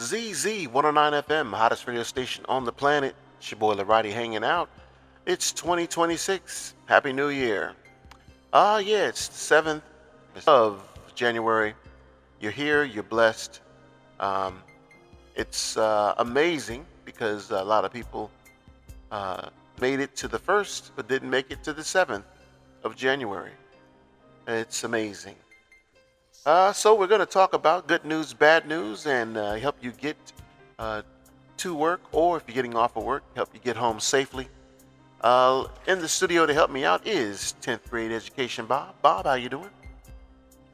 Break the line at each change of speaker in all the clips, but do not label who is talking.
ZZ109FM, hottest radio station on the planet. It's your boy LORATTI hanging out. It's 2026. Happy New Year. Yeah, it's the 7th of January. You're here, you're blessed. Um, it's amazing because a lot of people made it to the 1st but didn't make it to the 7th of January. It's amazing. So we're going to talk about good news, bad news, and help you get to work, or if you're getting off of work, help you get home safely. In the studio to help me out is 10th grade education Bob. Bob, how you doing?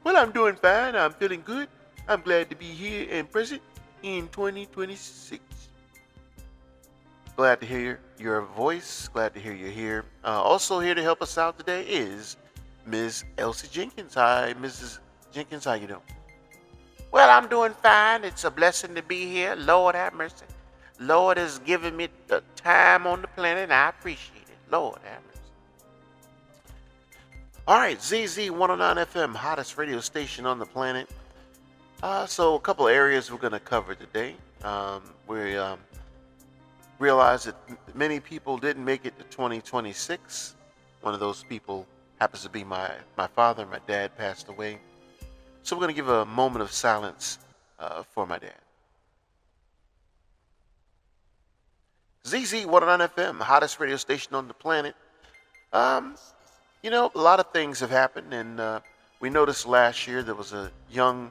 Well, I'm doing fine. I'm feeling good. I'm glad to be here and present in 2026. Glad to hear your voice. Glad to hear you here. Also here to help us out today is Ms. Elsie Jenkins. Hi, Mrs. Jenkins, how you doing?
Well, I'm doing fine. It's a blessing to be here. Lord have mercy. Lord has given me the time on the planet, and I appreciate it. Lord have mercy.
All right, ZZ109FM, hottest radio station on the planet. So a couple of areas we're going to cover today. We realize that many people didn't make it to 2026. One of those people happens to be my father. My dad passed away. So we're going to give a moment of silence for my dad. ZZ109FM, hottest radio station on the planet. A lot of things have happened, and we noticed last year there was a young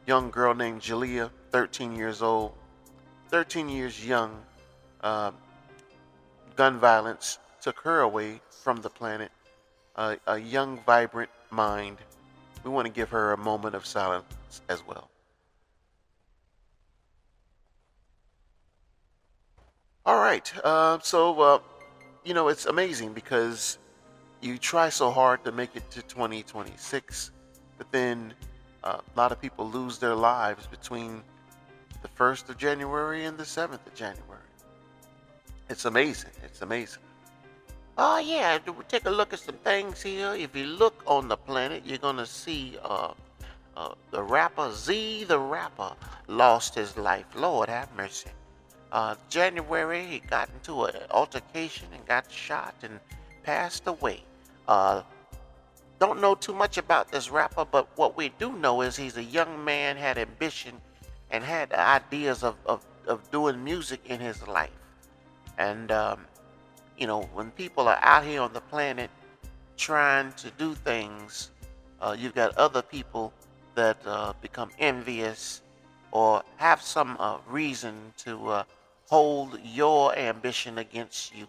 girl named Jalea, 13 years old, 13 years young. Gun violence took her away from the planet. A young, vibrant mind. We want to give her a moment of silence as well. All right. It's amazing because you try so hard to make it to 2026, but then a lot of people lose their lives between the 1st of January and the 7th of January. It's amazing. It's amazing.
Oh, yeah. Take a look at some things here. If you look on the planet, you're going to see the rapper Z the Rapper lost his life. Lord have mercy. January, he got into an altercation and got shot and passed away. Don't know too much about this rapper, but what we do know is he's a young man, had ambition, and had ideas of doing music in his life. And, when people are out here on the planet trying to do things, you've got other people that become envious or have some reason to hold your ambition against you.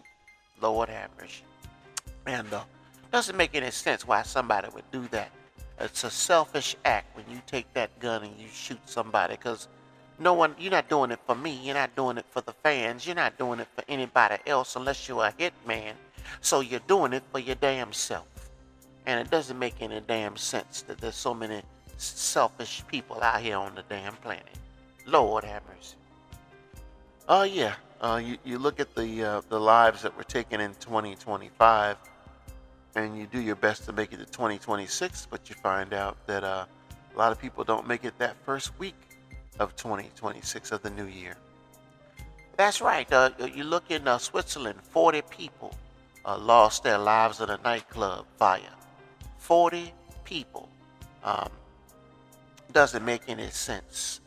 Lord have mercy. And doesn't make any sense why somebody would do that. It's a selfish act when you take that gun and you shoot somebody, because you're not doing it for me. You're not doing it for the fans. You're not doing it for anybody else unless you're a hitman. So you're doing it for your damn self. And it doesn't make any damn sense that there's so many selfish people out here on the damn planet. Lord have mercy. You look at the lives that were taken in 2025, and you do your best to make it to 2026, but you find out that a lot of people don't make it that first week of 2026 of the new year. That's right. You look in Switzerland, 40 people lost their lives in a nightclub fire. 40 people. Doesn't make any sense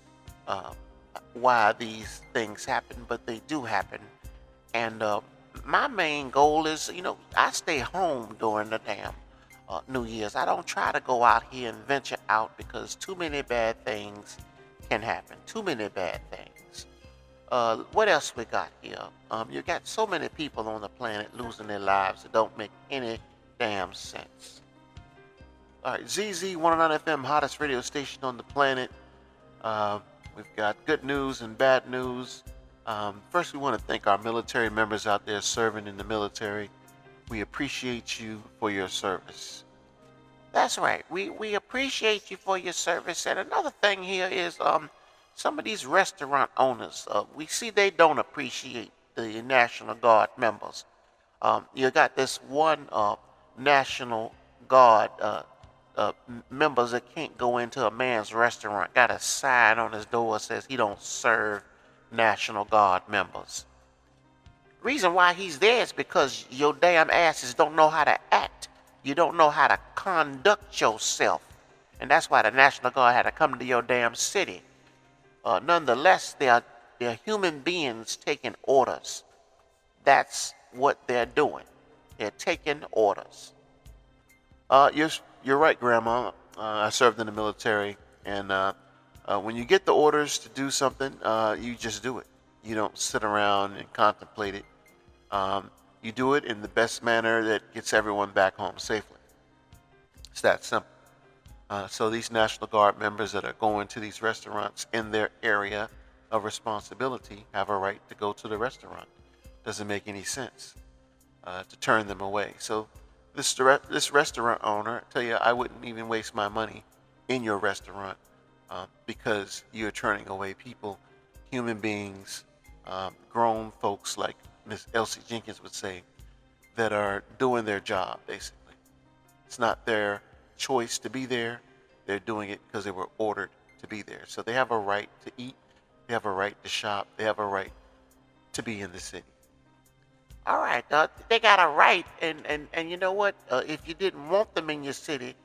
why these things happen, but they do happen. And my main goal is, I stay home during the damn New Year's. I don't try to go out here and venture out because too many bad things can happen. Too many bad things. What else we got here? You got so many people on the planet losing their lives that don't make any damn sense. All right, ZZ109FM, hottest radio station on the planet. We've got good news and bad news. First, we want to thank our military members out there serving in the military. We appreciate you for your service. That's right. We appreciate you for your service. And another thing here is some of these restaurant owners, we see they don't appreciate the National Guard members. You got this one National Guard members that can't go into a man's restaurant. Got a sign on his door that says he don't serve National Guard members. Reason why he's there is because your damn asses don't know how to act. You don't know how to conduct yourself. And that's why the National Guard had to come to your damn city. Nonetheless, they're human beings taking orders. That's what they're doing. They're taking orders. You're right, Grandma. I served in the military, and when you get the orders to do something, you just do it. You don't sit around and contemplate it. You do it in the best manner that gets everyone back home safely. It's that simple. So these National Guard members that are going to these restaurants in their area of responsibility have a right to go to the restaurant. Doesn't make any sense to turn them away. So this restaurant owner, I tell you, I wouldn't even waste my money in your restaurant because you're turning away people, human beings, grown folks like Miss Elsie Jenkins would say, that are doing their job, basically. It's not their choice to be there. They're doing it because they were ordered to be there. So they have a right to eat. They have a right to shop. They have a right to be in the city. All right, they got a right, and you know what? If you didn't want them in your city,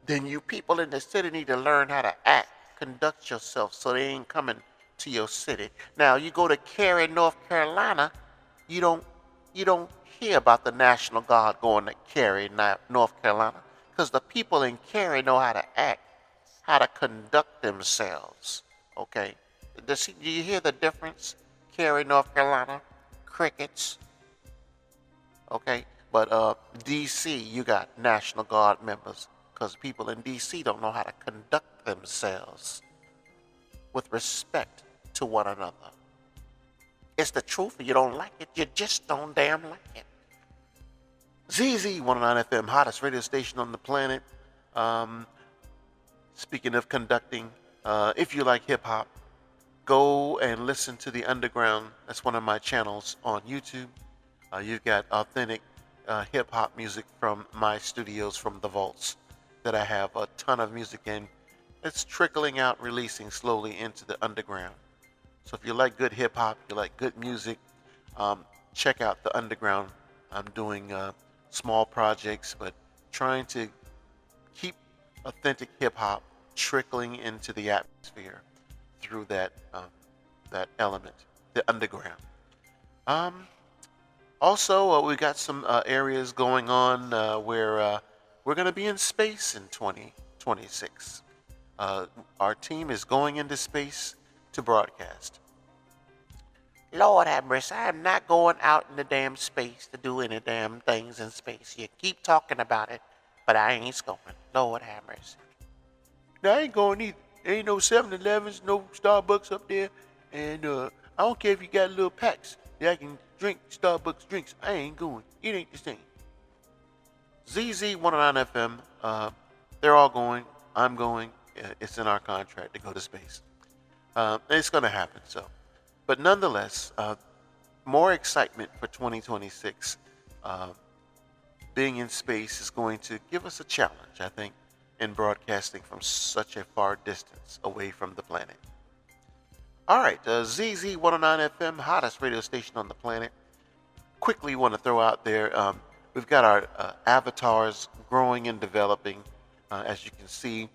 then you people in the city need to learn how to act, conduct yourself, so they ain't coming to your city. Now, you go to Cary, North Carolina, you don't hear about the National Guard going to Cary, North Carolina, because the people in Cary know how to act, how to conduct themselves. Okay, do you hear the difference? Cary, North Carolina, crickets. Okay, but D.C., you got National Guard members because people in D.C. don't know how to conduct themselves with respect to one another. It's the truth. If you don't like it, you just don't damn like it. ZZ109FM, hottest radio station on the planet. Speaking of conducting, if you like hip-hop, go and listen to The Underground. That's one of my channels on YouTube. You've got authentic hip-hop music from my studios, from the vaults, that I have a ton of music in. It's trickling out, releasing slowly into the underground. So if you like good hip-hop, you like good music, check out The Underground. I'm doing small projects, but trying to keep authentic hip-hop trickling into the atmosphere through that element, the underground. Also, we got some areas going on where we're going to be in space in 2026. Our team is going into space to broadcast. Lord have mercy, I am not going out in the damn space to do any damn things in space. You keep talking about it, but I ain't going. Lord have mercy. Now, I ain't going either. There ain't no 7-Elevens, no Starbucks up there, and I don't care if you got little packs that I can drink Starbucks drinks. I ain't going. It ain't the same. ZZ109FM, they're all going. I'm going. It's in our contract to go to space. It's going to happen, so. But nonetheless, more excitement for 2026. Being in space is going to give us a challenge, I think, in broadcasting from such a far distance away from the planet. All right, ZZ109FM, hottest radio station on the planet. Quickly want to throw out there, we've got our avatars growing and developing. As you can see,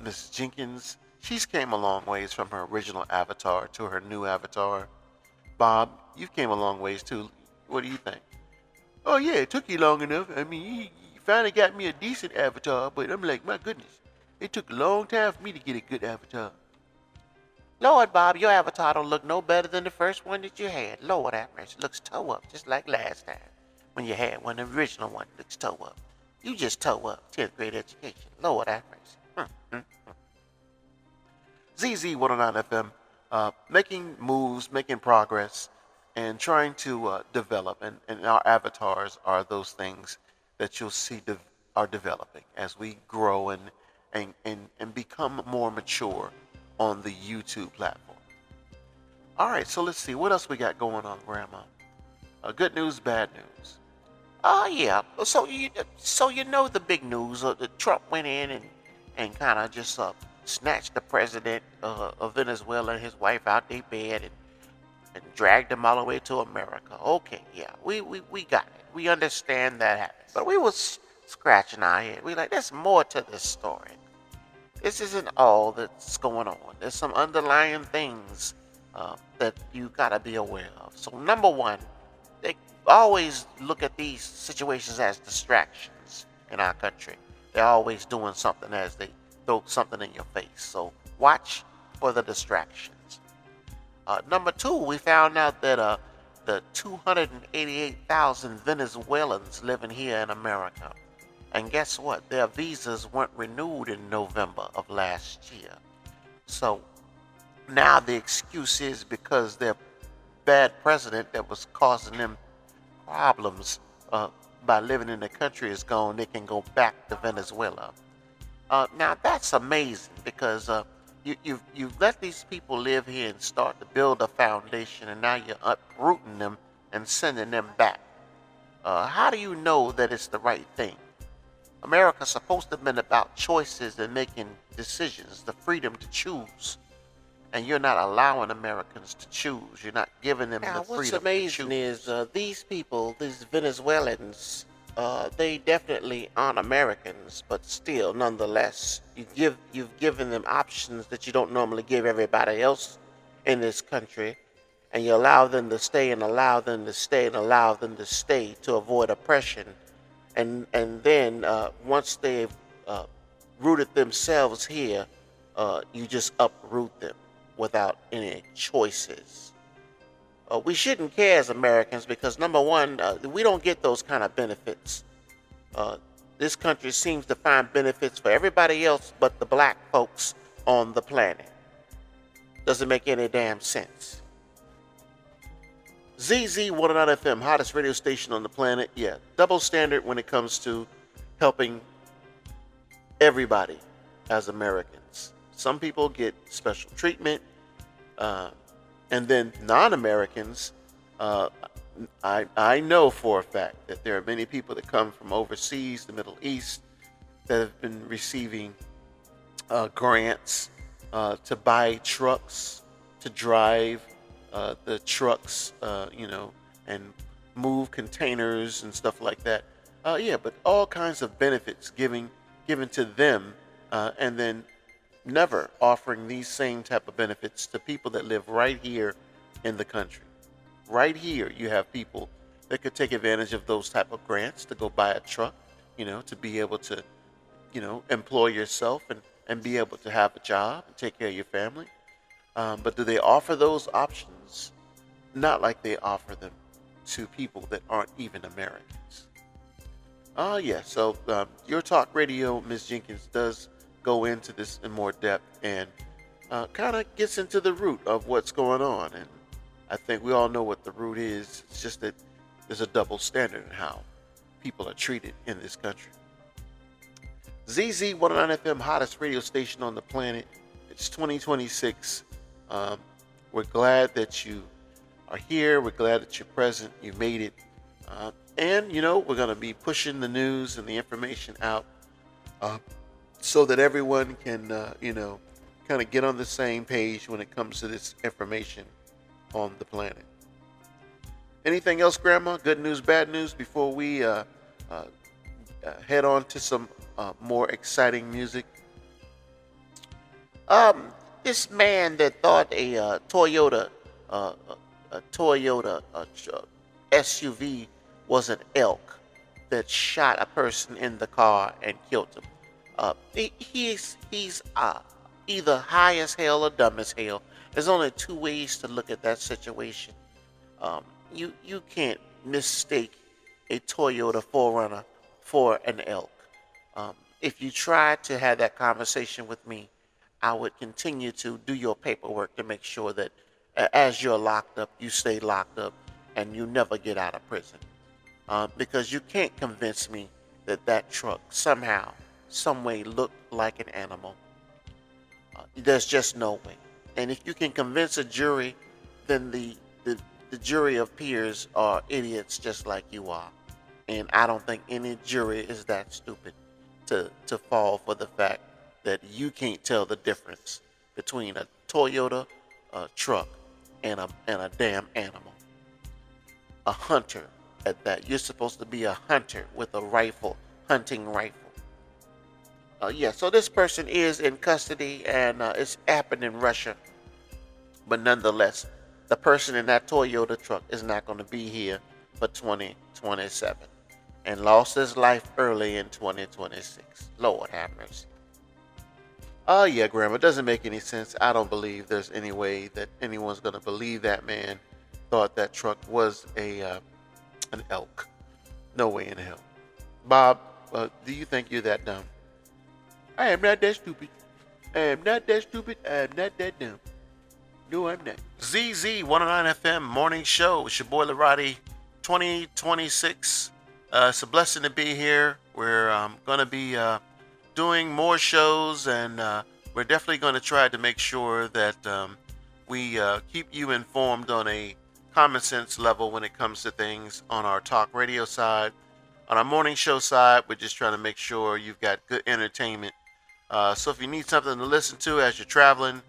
Miss Jenkins, she's came a long ways from her original avatar to her new avatar. Bob, you've came a long ways too. What do you think? Oh yeah, it took you long enough. I mean, you finally got me a decent avatar, but I'm like, my goodness, it took a long time for me to get a good avatar. Lord, Bob, your avatar don't look no better than the first one that you had. Lord have mercy, looks toe up, just like last time when you had one. The original one looks toe up. You just toe up, 10th grade education. Lord have mercy. ZZ109FM, making moves, making progress, and trying to develop. And our avatars are those things that you'll see are developing as we grow and become more mature on the YouTube platform. All right, so let's see. What else we got going on, Grandma? Good news, bad news. Oh, yeah. So you know the big news. Trump went in and kind of just snatched the president of Venezuela and his wife out their bed and dragged them all the way to America. Okay, yeah, we got it. We understand that happened. But we was scratching our head. We like, there's more to this story. This isn't all that's going on. There's some underlying things that you gotta be aware of. So number one, they always look at these situations as distractions in our country. They're always doing something as they throw something in your face. So watch for the distractions. Number two, we found out that the 288,000 Venezuelans living here in America, and guess what? Their visas weren't renewed in November of last year. So now the excuse is because their bad president that was causing them problems by living in the country is gone, they can go back to Venezuela. Now that's amazing because you've let these people live here and start to build a foundation, and now you're uprooting them and sending them back. How do you know that it's the right thing? America's supposed to have been about choices and making decisions, the freedom to choose. And you're not allowing Americans to choose. You're not giving them the freedom to choose. What's amazing is these people, these Venezuelans, they definitely aren't Americans, but still, nonetheless, you've given them options that you don't normally give everybody else in this country, and you allow them to stay and allow them to stay and allow them to stay to avoid oppression. And then once they've rooted themselves here, you just uproot them without any choices. We shouldn't care as Americans because, number one, we don't get those kind of benefits. This country seems to find benefits for everybody else but the black folks on the planet. Doesn't make any damn sense. ZZ109FM, hottest radio station on the planet. Yeah, double standard when it comes to helping everybody as Americans. Some people get special treatment, and then non-Americans, I know for a fact that there are many people that come from overseas, the Middle East, that have been receiving grants to buy trucks, to drive the trucks, and move containers and stuff like that. Yeah, but all kinds of benefits given to them, and then never offering these same type of benefits to people that live right here in the country. Right here, you have people that could take advantage of those type of grants to go buy a truck, to be able to, employ yourself and be able to have a job and take care of your family. But do they offer those options? Not like they offer them to people that aren't even Americans. Yeah, so Your Talk Radio, Ms. Jenkins, does go into this in more depth and kind of gets into the root of what's going on. And I think we all know what the root is. It's just that there's a double standard in how people are treated in this country. ZZ109FM, hottest radio station on the planet. It's 2026. We're glad that you are here. We're glad that you're present. You made it. And, we're going to be pushing the news and the information out so that everyone can, kind of get on the same page when it comes to this information on the planet. Anything else, Grandma? Good news, bad news, before we head on to some more exciting music? This man that thought a Toyota SUV was an elk that shot a person in the car and killed him. He's either high as hell or dumb as hell. There's only two ways to look at that situation. You can't mistake a Toyota 4Runner for an elk. If you try to have that conversation with me, I would continue to do your paperwork to make sure that as you're locked up, you stay locked up and you never get out of prison. Because you can't convince me that truck somehow, some way looked like an animal. There's just no way. And if you can convince a jury, then the jury of peers are idiots just like you are. And I don't think any jury is that stupid to fall for the fact
that you can't tell the difference between a Toyota truck and a damn animal. A hunter at that. You're supposed to be a hunter with a rifle, hunting rifle. Yeah, so this person is in custody and it's happened in Russia. But nonetheless, the person in that Toyota truck is not going to be here for 2027 and lost his life early in 2026. Lord have mercy. Oh, yeah, Grandma, it doesn't make any sense. I don't believe there's any way that anyone's going to believe that man thought that truck was an elk. No way in hell. Bob, do you think you're that dumb? I am not that stupid. I am not that stupid. I am not that dumb. No, I'm not. ZZ109FM Morning Show. It's your boy LORATTI, 2026. It's a blessing to be here. We're going to be doing more shows, and we're definitely going to try to make sure that we keep you informed on a common sense level when it comes to things on our talk radio side. On our morning show side, we're just trying to make sure you've got good entertainment. So if you need something to listen to as you're traveling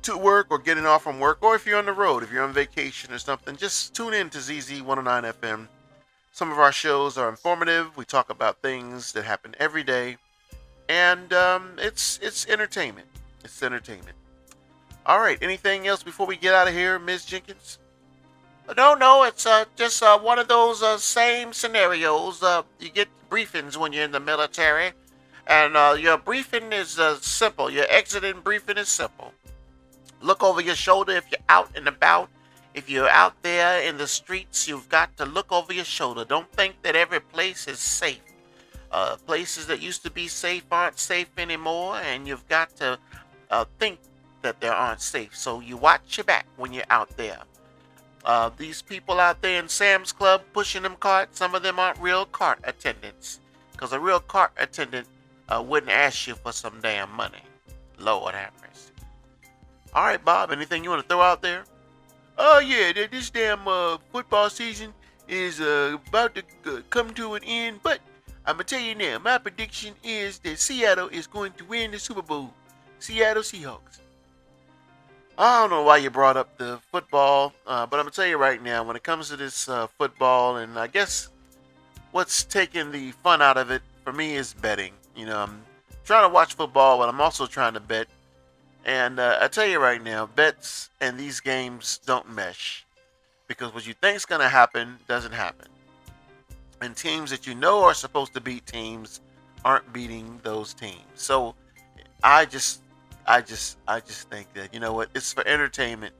to work or getting off from work, or if you're on the road, if you're on vacation or something, just tune in to ZZ109FM. Some of our shows are informative. We talk about things that happen every day, and it's entertainment. It's entertainment. All right. Anything else before we get out of here, Ms. Jenkins?
No, it's just one of those same scenarios. You get briefings when you're in the military, and your briefing is simple. Your exiting briefing is simple. Look over your shoulder if you're out and about. If you're out there in the streets, you've got to look over your shoulder. Don't think that every place is safe. Places that used to be safe aren't safe anymore, and you've got to think that they aren't safe. So you watch your back when you're out there. These people out there in Sam's Club pushing them carts, some of them aren't real cart attendants. Because a real cart attendant wouldn't ask you for some damn money. Lord have mercy. All right, Bob, anything you want to throw out there?
Oh, yeah, this damn football season is about to come to an end. But I'm going to tell you now, my prediction is that Seattle is going to win the Super Bowl. Seattle Seahawks. I don't know why you brought up the football, but I'm going to tell you right now, when it comes to this football, and I guess what's taking the fun out of it for me is betting. You know, I'm trying to watch football, but I'm also trying to bet. And I tell you right now, bets and these games don't mesh. Because what you think is going to happen doesn't happen. And teams that you know are supposed to beat teams aren't beating those teams. So I just think that, you know what, it's for entertainment.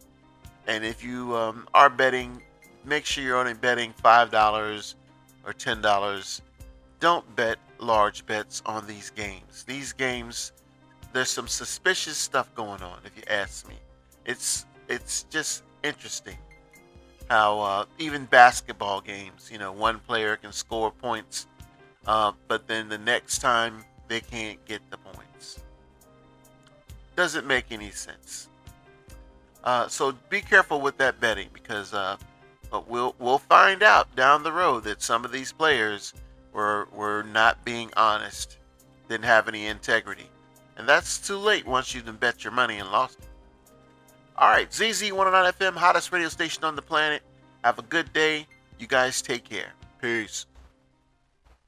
And if you are betting, make sure you're only betting $5 or $10. Don't bet large bets on these games. These games, there's some suspicious stuff going on, if you ask me. It's just interesting how even basketball games, you know, one player can score points, but then the next time they can't get the points. Doesn't make any sense. So be careful with that betting, because we'll find out down the road that some of these players were not being honest, didn't have any integrity. And that's too late once you've bet your money and lost it. All right, ZZ109FM, hottest radio station on the planet. Have a good day. You guys take care. Peace.